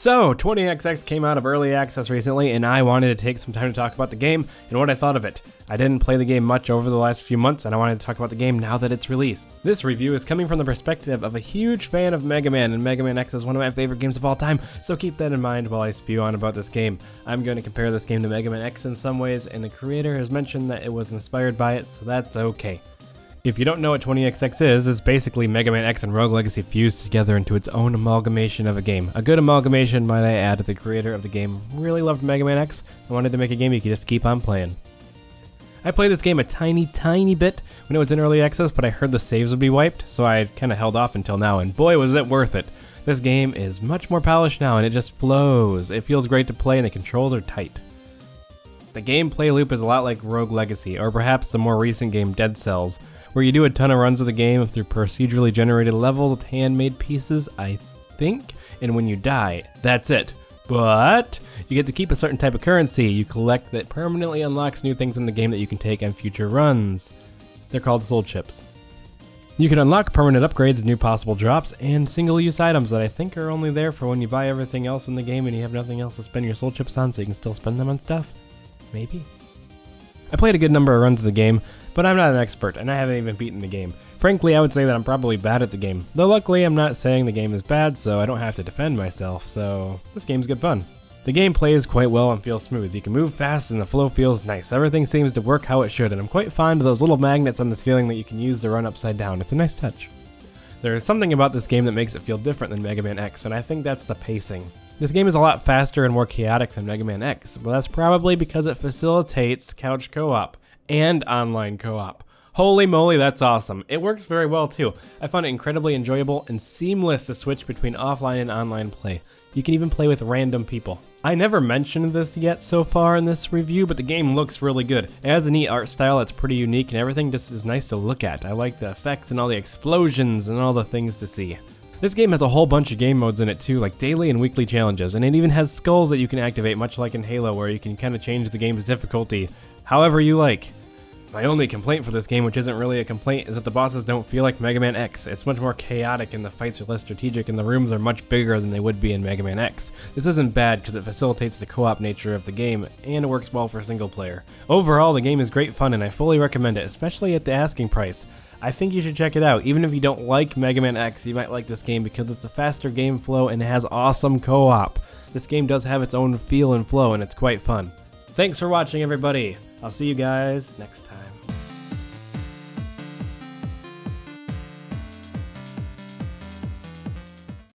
So, 20XX came out of early access recently, and I wanted to take some time to talk about the game and what I thought of it. I didn't play the game much over the last few months, and I wanted to talk about the game now that it's released. This review is coming from the perspective of a huge fan of Mega Man, and Mega Man X is one of my favorite games of all time, so keep that in mind while I spew on about this game. I'm going to compare this game to Mega Man X in some ways, and the creator has mentioned that it was inspired by it, so that's okay. If you don't know what 20XX is, it's basically Mega Man X and Rogue Legacy fused together into its own amalgamation of a game. A good amalgamation, might I add. The creator of the game really loved Mega Man X and wanted to make a game you could just keep on playing. I played this game a tiny bit when it was in early access, but I heard the saves would be wiped, so I kind of held off until now, and boy was it worth it. This game is much more polished now, and it just flows. It feels great to play, and the controls are tight. The gameplay loop is a lot like Rogue Legacy, or perhaps the more recent game Dead Cells, where you do a ton of runs of the game through procedurally generated levels with handmade pieces, I think, and when you die, that's it. But you get to keep a certain type of currency you collect that permanently unlocks new things in the game that you can take on future runs. They're called soul chips. You can unlock permanent upgrades, new possible drops, and single-use items that I think are only there for when you buy everything else in the game and you have nothing else to spend your soul chips on, so you can still spend them on stuff. Maybe? I played a good number of runs of the game, but I'm not an expert, and I haven't even beaten the game. Frankly, I would say that I'm probably bad at the game, though luckily I'm not saying the game is bad, so I don't have to defend myself, so this game's good fun. The game plays quite well and feels smooth. You can move fast and the flow feels nice. Everything seems to work how it should, and I'm quite fond of those little magnets on the ceiling that you can use to run upside down. It's a nice touch. There is something about this game that makes it feel different than Mega Man X, and I think that's the pacing. This game is a lot faster and more chaotic than Mega Man X, but that's probably because it facilitates couch co-op and online co-op. Holy moly, that's awesome. It works very well too. I found it incredibly enjoyable and seamless to switch between offline and online play. You can even play with random people. I never mentioned this yet so far in this review, but the game looks really good. It has a neat art style that's pretty unique, and everything just is nice to look at. I like the effects and all the explosions and all the things to see. This game has a whole bunch of game modes in it too, like daily and weekly challenges, and it even has skulls that you can activate, much like in Halo, where you can kind of change the game's difficulty however you like. My only complaint for this game, which isn't really a complaint, is that the bosses don't feel like Mega Man X. It's much more chaotic and the fights are less strategic and the rooms are much bigger than they would be in Mega Man X. This isn't bad because it facilitates the co-op nature of the game and it works well for single player. Overall, the game is great fun and I fully recommend it, especially at the asking price. I think you should check it out. Even if you don't like Mega Man X, you might like this game because it's a faster game flow and it has awesome co-op. This game does have its own feel and flow and it's quite fun. Thanks for watching, everybody. I'll see you guys next time.